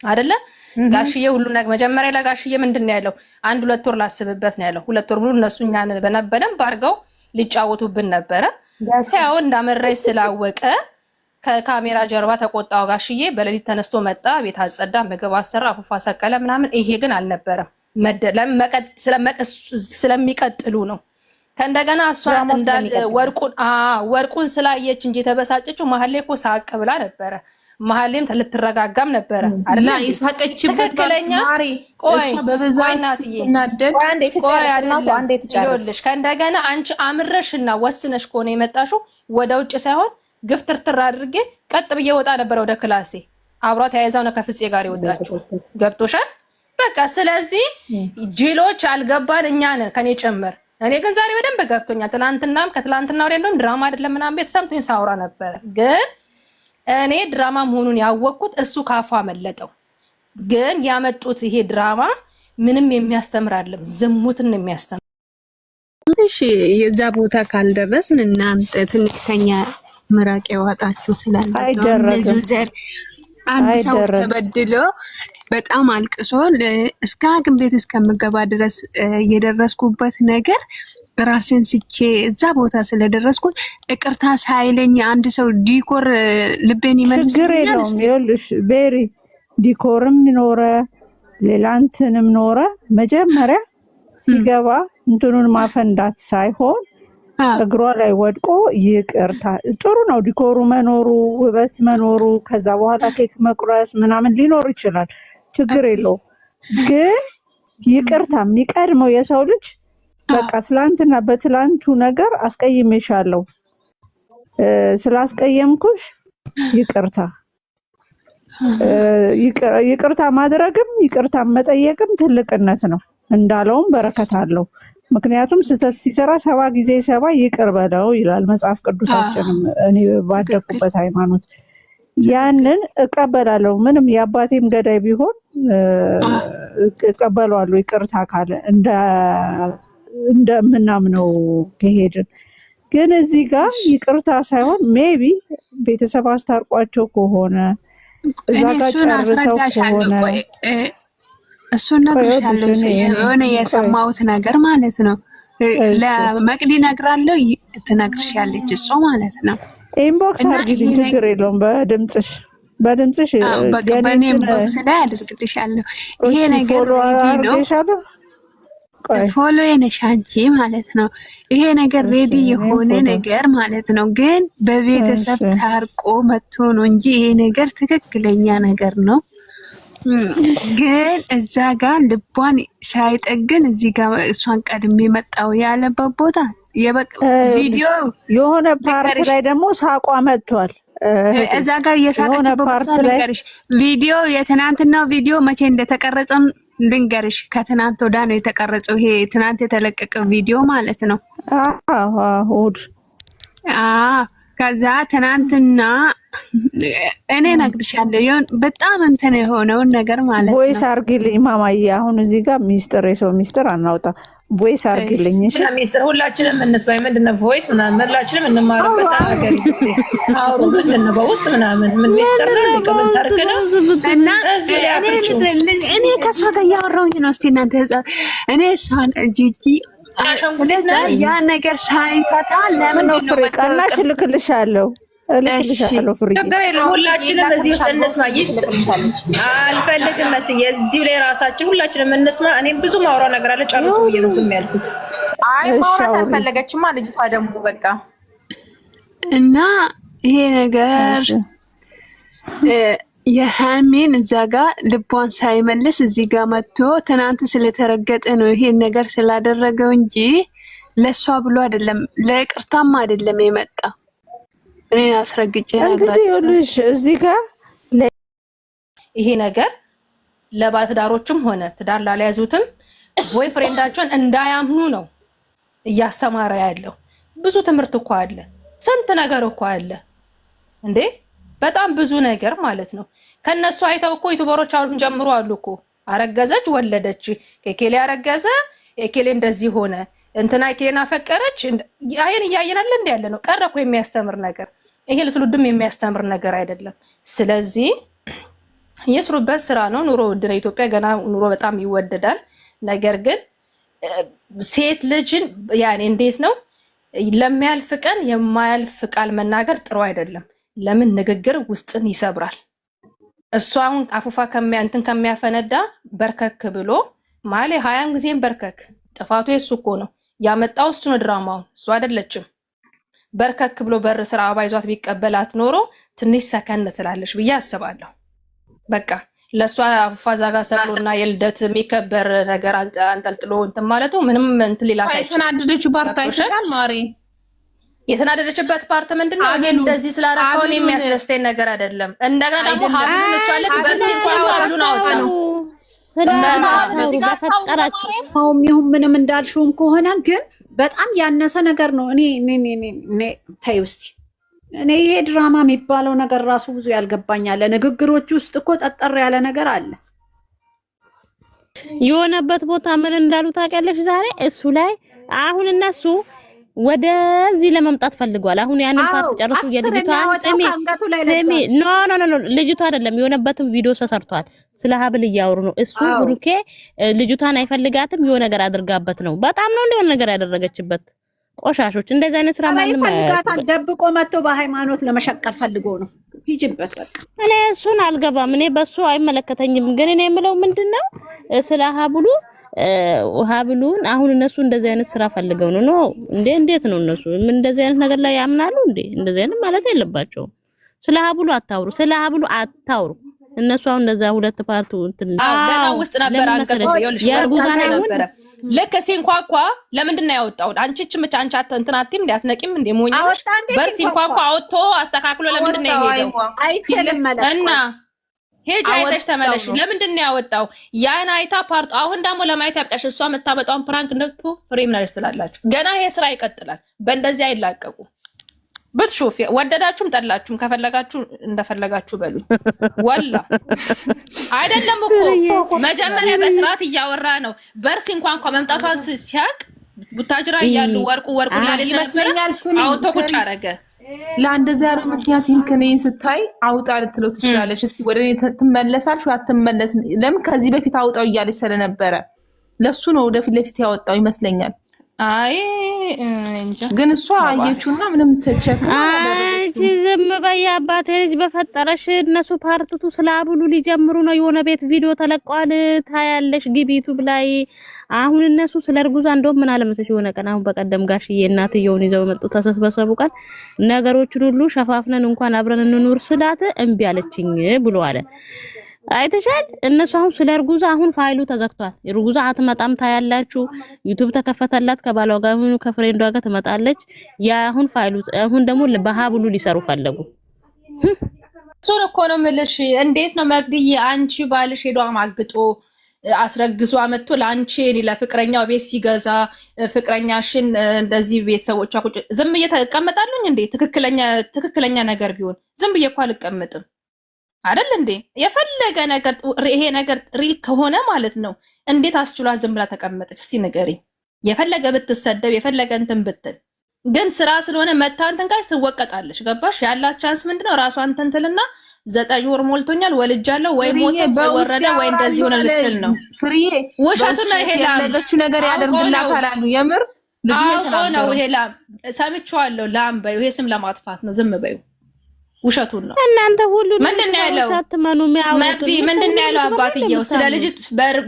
አይደለ ጋሽዬ ሁሉ ነገር መጀመሪያ ለጋሽዬ ምንድነው ያለው? 1-2 ወር ላስብበት ነው ያለው። 2 ወር ሙሉ እነሱ እኛን በነበደም ባርገው ሊጫወቱብን ነበረ። ሲያው እንዳመረይ ስላወቀ ከካሜራ ጀርባ ተቆጣው ጋሽዬ። በሌሊት ተነስቶ መጣ፣ ቤት አጸዳ፣ ምግብ አሰራ፣ አፉፋ ሰቀለ ምናምን። ይሄ ግን አልነበረም። ስለሚቀጥሉ ነው። ከእንደገና እሷ እንዳል ወርቁን ስላየች እንጂ ተበሳጨችው። መሀል ላይ እኮ ሳቅ ብላ ነበረ። መሀልም ልትረጋጋም ነበረ አይደል? ይሳቀችበት ማሪ እሷ በበዛት እናደድ አንዴ ትጨርሽ። ከእንደገና አንቺ አምረሽና ወስነሽ ከሆነ የመጣሽው ወደ ውጭ ሳይሆን ግፍትርትር አድርጌ ቀጥ ብዬ ወጣ ነበር ወደ ክላሴ። አብሯት ተያይዛው ነው ከፍፄ ጋር የወጣችው። ገብቶሻል? በቃ ስለዚህ ጅሎች አልገባን እኛ ነን ከኔ ጭምር። እኔ ግን ዛሬ በደንብ ገብቶኛል። ትናንትናም ከትላንትና ወዲያ እንደውም ድራማ አይደለም ምናምን ቤት ሰምቶኝ ሳውራ ነበር። ግን እኔ ድራማ መሆኑን ያወቅኩት እሱ ካፏ መለጠው። ግን ያመጡት ይሄ ድራማ ምንም የሚያስተምር አይደለም፣ ዝሙትን ነው የሚያስተምር። እሺ የዛ ቦታ ካልደረስን እናንተ ትንሽ ከኛ ምራቅ ያዋጣችሁ ስላላችሁ ዘር አንድ ሰው ተበድሎ በጣም አልቅሶ እስከ ሐኪም ቤት እስከምገባ ድረስ የደረስኩበት ነገር ራሴን ስቼ እዛ ቦታ ስለደረስኩት ይቅርታ ሳይለኝ አንድ ሰው ዲኮር ልቤን ይመልስ ችግር የለውም። ይኸውልሽ ቤሪ ዲኮርም ኖረ ሌላ እንትንም ኖረ መጀመሪያ ሲገባ እንትኑን ማፈንዳት ሳይሆን እግሯ ላይ ወድቆ ይቅርታ። ጥሩ ነው ዲኮሩ መኖሩ ውበት መኖሩ፣ ከዛ በኋላ ኬክ መቁረስ ምናምን ሊኖር ይችላል፣ ችግር የለው። ግን ይቅርታ የሚቀድመው የሰው ልጅ በቃ ትላንትና በትላንቱ ነገር አስቀይሜሻለሁ፣ ስላስቀየምኩሽ ይቅርታ። ይቅርታ ማድረግም ይቅርታ መጠየቅም ትልቅነት ነው፣ እንዳለውም በረከት አለው። ምክንያቱም ስህተት ሲሰራ 7 ጊዜ 7 ይቅር በለው ይላል መጽሐፍ ቅዱሳችንም። እኔ ባደኩበት ሃይማኖት ያንን እቀበላለሁ። ምንም የአባቴም ገዳይ ቢሆን እቀበለዋለሁ ይቅርታ ካለ እንደምናምነው ከሄድን። ግን እዚህ ጋር ይቅርታ ሳይሆን ሜቢ ቤተሰብ አስታርቋቸው ከሆነ እዛ ጋር ጨርሰው ከሆነ እሱን ነግርሻለሁ። የሆነ የሰማሁት ነገር ማለት ነው። ለመቅዲ ነግራለሁ ትነግርሻለች እሷ ማለት ነው። ኢንቦክስ አድርጊልኝ ችግር የለውም። በድምጽሽ በኔ ኢንቦክስ ላይ አድርግልሻለሁ። ይሄ ነገር ነው ፎሎ የነሽ አንቺ ማለት ነው። ይሄ ነገር ሬዲ የሆነ ነገር ማለት ነው። ግን በቤተሰብ ታርቆ መጥቶ ነው እንጂ ይሄ ነገር ትክክለኛ ነገር ነው። ግን እዛ ጋር ልቧን ሳይጠግን እዚህ ጋር እሷን ቀድሜ መጣው ያለበት ቦታ ቪዲዮ የሆነ ፓርት ላይ ደግሞ ሳቋ መጥቷል። እዛ ጋር የሳቀችበት ቦታ ልንገርሽ። ቪዲዮ የትናንትናው ቪዲዮ መቼ እንደተቀረጸም ልንገርሽ። ከትናንት ወዳ ነው የተቀረጸው። ይሄ ትናንት የተለቀቀ ቪዲዮ ማለት ነው። ከዛ ትናንትና እኔ ነግርሻለሁ በጣም እንትን የሆነውን ነገር ማለት ነው። ቮይስ አርግልኝ ማማዬ። አሁን እዚህ ጋር ሚስጥር የሰው ሚስጥር አናውጣ። ቮይስ አርግልኝ እሺ። ሚስጥር ሁላችንም እንስማይ። ምንድነው ቮይስ ምናምን ሁላችንም እንማርበት ነገር አውሩ። ምንድነው በውስጥ ምናምን ምን ሚስጥር ነው? ለቀመን ሰርክ ነው እና እኔ ከሷ ጋር ያወራሁኝ ነው። እስቲ እናንተ እኔ እሷን ጂጂ ያ ነገር ሳይፈታ ለምን ነው ፍሬቃናሽ ልክልሻለሁ ሁላችንም እዚህ ውስጥ እንስማ። አልፈልግም መስዬ እዚሁ ላይ ራሳችን ሁላችንም እንስማ። እኔም ብዙ ማውራ ነገር አለ። ጨርሶ እየዝም ያልኩት አይ ማውራት አልፈለገችማ ልጅቷ ደግሞ በቃ እና ይሄ ነገር የሃሚን እዛ ጋር ልቧን ሳይመልስ እዚህ ጋር መጥቶ ትናንት ስለተረገጠ ነው ይሄን ነገር ስላደረገው እንጂ ለሷ ብሎ አይደለም፣ ለይቅርታም አይደለም የመጣ። እኔ አስረግጬ እንግዲህ እዚህ ጋር ይሄ ነገር ለባለትዳሮችም ሆነ ትዳር ላልያዙትም ቦይ ፍሬንዳቸውን እንዳያምኑ ነው እያስተማረ ያለው። ብዙ ትምህርት እኮ አለ፣ ስንት ነገር እኮ አለ እንዴ! በጣም ብዙ ነገር ማለት ነው። ከነሱ አይተው እኮ ዩቲዩበሮች አሁን ጀምሮ አሉ እኮ። አረገዘች፣ ወለደች፣ ከኬሌ አረገዘ፣ የኬሌ እንደዚህ ሆነ፣ እንትና ኬሌን አፈቀረች። አይን እያየናል እንደ ያለ ነው። ቀረ እኮ የሚያስተምር ነገር። ይሄ ለትውልድም የሚያስተምር ነገር አይደለም። ስለዚህ የስሩበት ስራ ነው። ኑሮ ውድ ነው። ኢትዮጵያ ገና ኑሮ በጣም ይወደዳል። ነገር ግን ሴት ልጅን ያኔ እንዴት ነው ለሚያልፍ ቀን የማያልፍ ቃል መናገር ጥሩ አይደለም። ለምን ንግግር ውስጥን ይሰብራል። እሷ አሁን አፉፋ እንትን ከሚያፈነዳ በርከክ ብሎ ማለ 20 ጊዜም በርከክ ጥፋቱ የሱ እኮ ነው ያመጣው እሱ ነው ድራማውን እሱ አይደለችም። በርከክ ብሎ በር ስራ አባይዟት ቢቀበላት ኖሮ ትንሽ ሰከን ትላለሽ ብዬ አስባለሁ። በቃ ለሷ አፉፋ ዛጋ ሰቅሎና የልደት የሚከበር ነገር አንጠልጥሎ እንትን ማለቱ ምንም እንትን ሊላት አይችልም። የተናደደችው ፓርት አይተሻል ማሪ? የተናደደችበት ፓርት ምንድነው? እንደዚህ ስላረከው የሚያስደስተኝ ነገር አይደለም። እንደገና ደግሞ ሀብሉን እሷ ልክ በዚህ ሰው ሀብሉን አወጣው ይሁን ምንም እንዳልሽውም ከሆነ ግን በጣም ያነሰ ነገር ነው። እኔ ተይ ውስጥ እኔ ይሄ ድራማ የሚባለው ነገር ራሱ ብዙ ያልገባኛል። ንግግሮች ውስጥ እኮ ጠጠር ያለ ነገር አለ። የሆነበት ቦታ ምን እንዳሉ ታውቂያለሽ? ዛሬ እሱ ላይ አሁን እነሱ ወደዚህ ለመምጣት ፈልጓል። አሁን ያንን ፓርት ጨርሱ። የልጅቷን ስሚ ኖ ልጅቷ አይደለም የሆነበትም ቪዲዮ ተሰርቷል። ስለ ሀብል እያወሩ ነው። እሱ ብሩኬ ልጅቷን አይፈልጋትም የሆነ ነገር አድርጋበት ነው። በጣም ነው እንደሆነ ነገር ያደረገችበት። ቆሻሾች እንደዚህ አይነት ስራ ማንም አይፈልጋታል። ደብቆ መጥቶ በሃይማኖት ለመሸቀል ፈልጎ ነው። ይጅበት በቃ እኔ እሱን አልገባም። እኔ በሱ አይመለከተኝም። ግን እኔ የምለው ምንድነው ስለ ሀብሉን አሁን እነሱ እንደዚህ አይነት ስራ ፈልገው ነው እንዴት ነው እነሱ እንደዚህ አይነት ነገር ላይ ያምናሉ እንዴ? እንደዚህ አይነት ማለት የለባቸውም። ስለ ሀብሉ አታውሩ። እነሱ አሁን እንደዛ ሁለት ፓርቱ ገና ውስጥ ነበር አንቀጥው የርጉዛና ነበር ልክ ሲንኳኳ ለምንድን ነው ያወጣው? አንቺ እንትን አትይም እንዴ? አትነቂም እንዴ? ሞኝ በርሲንኳኳ አውጥቶ አስተካክሎ ለምንድን ነው የሄደው? አይችልም ማለት እና ሄጅ አይተሽ ተመለሽ። ለምንድን ነው ያወጣው? ያን አይታ ፓርት አሁን ደግሞ ለማየት ያብቃሽ። እሷ የምታመጣውን ፕራንክ እንደቱ ፍሬም ነርስ ትላላችሁ። ገና ይሄ ስራ ይቀጥላል። በእንደዚህ አይላቀቁ። ብትሾፍ ወደዳችሁም ጠላችሁም ከፈለጋችሁ እንደፈለጋችሁ በሉኝ። ወላ አይደለም እኮ መጀመሪያ በስርዓት እያወራ ነው። በርሲ እንኳን መምጣቷን ሲያቅ ቡታጅራ እያሉ ወርቁ ይመስለኛል ስሚ አውቶ ቁጭ አረገ። ለአንደዚያ ያለው ምክንያት ይምከነኝ ስታይ አውጣ ልትለው ትችላለሽ። እስቲ ወደ እኔ ትመለሳልሽ አትመለስ? ለምን ከዚህ በፊት አውጣው እያለች ስለነበረ ለሱ ነው ወደፊት ለፊት ያወጣው ይመስለኛል። አይ እንጃ ግን እሷ አየችውና ምንም ተቸከ አንቺ ዝም በይ አባቴ ልጅ በፈጠረሽ። እነሱ ፓርቲቱ ስለ ሀብሉ ሊጀምሩ ነው። የሆነ ቤት ቪዲዮ ተለቋል ታያለሽ ግቢ ዩቲዩብ ላይ። አሁን እነሱ ስለ እርጉዛ እንደውም ምን አለ መሰለሽ የሆነ ቀን አሁን በቀደም ጋሽዬ እናትየውን ይዘው መጡ። ተሰበሰቡ ቀን ነገሮችን ሁሉ ሸፋፍነን እንኳን አብረን እንኑር ስላት እምቢ አለችኝ ብሎ አለ። አይተሻል። እነሱ አሁን ስለ እርጉዛ አሁን ፋይሉ ተዘግቷል። እርጉዛ አትመጣም ታያላችሁ። ዩቲዩብ ተከፈተላት ከባሏ ጋር ሆኖ ከፍሬንዷ ጋር ትመጣለች። ያ አሁን ፋይሉ አሁን ደግሞ በሀብሉ ሊሰሩ ፈለጉ። እሱን እኮ ነው የምልሽ። እንዴት ነው መግድዬ አንቺ ባልሽ ሄዶ አማግጦ አስረግዞ አመጥቶ ለአንቺ ለፍቅረኛው ቤት ሲገዛ ፍቅረኛሽን እንደዚህ ቤተሰቦቿ ቁጭ ዝም እየተቀመጣሉኝ እንዴ? ትክክለኛ ነገር ቢሆን ዝም ብዬ እኮ አልቀመጥም አይደል እንዴ? የፈለገ ነገር ይሄ ነገር ሪል ከሆነ ማለት ነው እንዴት አስችሏት ዝም ብላ ተቀመጠች? እስቲ ንገሪኝ። የፈለገ ብትሰደብ የፈለገ እንትን ብትል ግን ስራ ስለሆነ መታ እንትን ጋር ትወቀጣለች። ገባሽ? ያላት ቻንስ ምንድነው? ራሷን እንትን ትልና 9 ወር ሞልቶኛል ወልጃለሁ ወይ ሞተ ወይ ወረደ ወይ እንደዚህ ሆነ ልትል ነው። ፍሪዬ ውሸቱን ነው። ይሄ ያለገችው ነገር ያደርግላታል አሉ። የምር ልጅ ነው ይሄ ላም ሰምቼዋለሁ። ላም በይው። ይሄ ስም ለማጥፋት ነው። ዝም በይው። ውሸቱን ነው። እናንተ ሁሉ ምንድነው ያለው? መግዲ ምንድነው ያለው? አባትየው ስለ ልጅ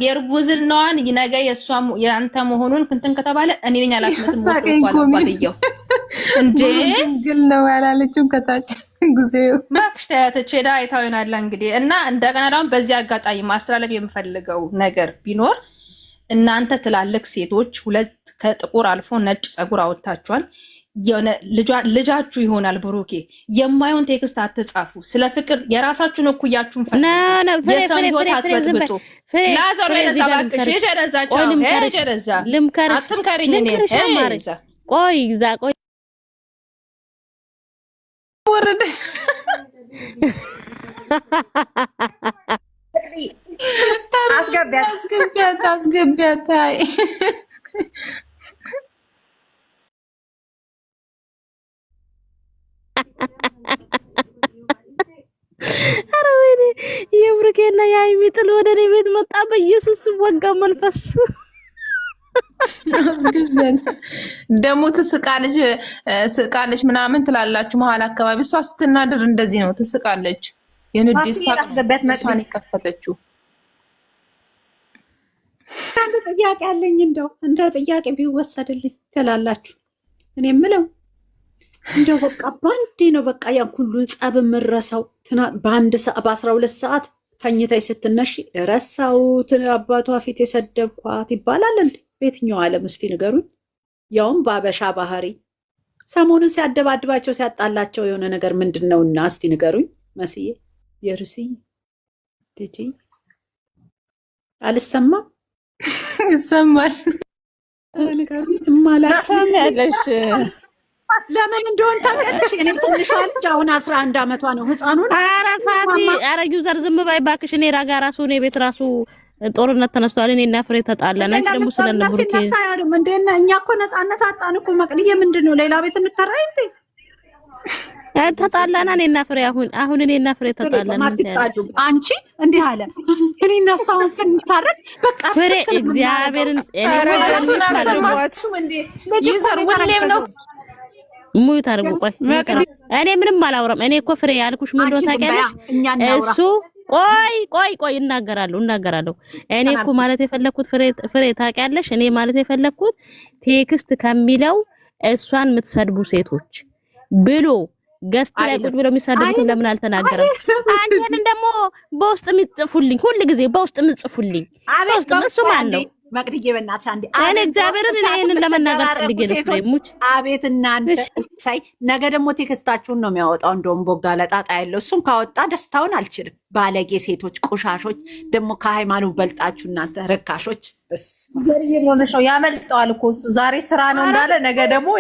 የእርጉዝናዋን ነገ የሷም ያንተ መሆኑን እንትን ከተባለ እኔ ነኝ አላስመጥም ወስኳል። አባትየው እንዴ ግል ነው ያላለችም ከታች ጊዜው ባክሽ ተያተች ሄዳ አይታው ይሆናል እንግዲህ። እና እንደገና ደግሞ በዚህ አጋጣሚ ማስተላለፍ የምፈልገው ነገር ቢኖር እናንተ ትላልቅ ሴቶች ሁለት ከጥቁር አልፎ ነጭ ፀጉር አወጣችኋል። የሆነ ልጃችሁ ይሆናል ብሩኬ የማይሆን ቴክስት አትጻፉ። ስለ ፍቅር የራሳችሁን እኩያችሁን ፈልጉ። የሰው ህይወት አትበጥብጡ። ላዘር ወደዛ ባክሽ ሄጀረዛ ቻው ሄጀረዛ አትምከሪኝ። እኔ ቆይ ዛ ቆይ ወረደ አስገቢያት አይ ኧረ ወይኔ የብሩኬና የሃይሚ ጥል ወደ እኔ ቤት መጣ። በኢየሱስ ወጋ መንፈስ ደግሞ ትስቃለች ምናምን ትላላችሁ መሀል አካባቢ። እሷ ስትናደር እንደዚህ ነው፣ ትስቃለች። የንዴት ሳቅ መጥፋን የከፈተችው። አንድ ጥያቄ አለኝ፣ እንደው እንደ ጥያቄ ቢወሰድልኝ ትላላችሁ። እኔ የምለው እንደው በቃ ባንዴ ነው በቃ ያን ሁሉን ጸብ የምረሳው። በ12 ሰዓት ተኝታይ ስትነሺ ረሳሁት አባቷ ፊት የሰደብኳት ይባላል እንዴ? በየትኛው ዓለም እስቲ ንገሩኝ። ያውም በአበሻ ባህሪ ሰሞኑን ሲያደባድባቸው ሲያጣላቸው የሆነ ነገር ምንድን ነውና እስቲ ንገሩኝ። መስዬ የሩስዬ ትጂ አልሰማም ይሰማል። ትሰማለሽ? ለምን እንደሆነ ታውቂያለሽ? እኔ ትንሿ ልጅ አሁን 11 ዓመቷ ነው። ህፃኑን ኧረ ፋቲ ኧረ ዩዘር ዝም በይ እባክሽ። እኔ ራጋ ራሱ እኔ ቤት ራሱ ጦርነት ተነስቷል። እኔና ፍሬ ተጣላን። አንቺ ደግሞ ስለነበሩ ሲነሳ ያለው ምንድን ነው? እኛ እኮ ነፃነት አጣን እኮ መቅድዬ። ምንድን ነው ሌላ ቤት እንከራይ እንዴ? ተጣላና እኔና ፍሬ አሁን እኔና ፍሬ ተጣላን። ማትጣሉ አንቺ እንዲህ አለ እኔና እሷን ስንታረቅ በቃ ፍሬ እግዚአብሔርን እሱን አልሰማችሁም እንዴ? ዩዘር ሁሌም ነው ሙት አርጉ። ቆይ እኔ ምንም አላወራም። እኔ እኮ ፍሬ ያልኩሽ ምን እንደሆነ ታውቂያለሽ? እሱ ቆይ እናገራለሁ። እኔ እኮ ማለት የፈለኩት ፍሬ ታውቂያለሽ? እኔ ማለት የፈለኩት ቴክስት ከሚለው እሷን የምትሰድቡ ሴቶች ብሎ ገስት ላይ ቁጭ ብለው የሚሳደቡትን ለምን አልተናገረም? አንተን ደግሞ በውስጥ የምትጽፉልኝ ሁሉ ጊዜ በውስጥ የምትጽፉልኝ በውስጥ እሱ ማን ነው? መቅድዬ በእናትሽ አንዴ እኔ እግዚአብሔርን እኔን ለመናገር ፈልጌ ነው። ፍሬሙች አቤት እናንተ ሳይ ነገ ደግሞ ቴክስታችሁን ነው የሚያወጣው። እንደውም ቦጋ ለጣጣ ያለው እሱን ካወጣ ደስታውን አልችልም። ባለጌ ሴቶች፣ ቆሻሾች ደግሞ ከሃይማኖት በልጣችሁ እናንተ ርካሾች። ዘርዬ ሆነሽ ነው ያመልጠዋል እኮ እሱ ዛሬ ስራ ነው እንዳለ ነገ ደግሞ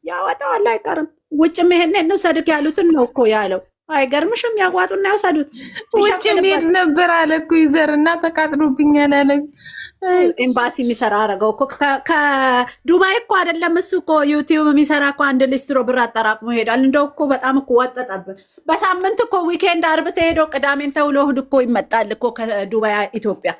ያወጣዋል አይቀርም። ውጭ መሄድ ነው ሰድክ ያሉትን ነው እኮ ያለው። አይገርምሽም? ያዋጡና ያውሰዱት። ውጭ ሄድ ነበር አለ እኮ ዩዘር እና ተቃጥሎብኛል አለ። ኤምባሲ የሚሰራ አረገው እኮ ከዱባይ እኮ አይደለም እሱ እኮ ዩቲዩብ የሚሰራ እኮ አንድ ሊስትሮ ብር አጠራቅሞ ይሄዳል። እንደው እኮ በጣም እኮ ወጠጠብን። በሳምንት እኮ ዊኬንድ አርብ ተሄዶ ቅዳሜን ተውሎ እሑድ እኮ ይመጣል እኮ ከዱባይ ኢትዮጵያ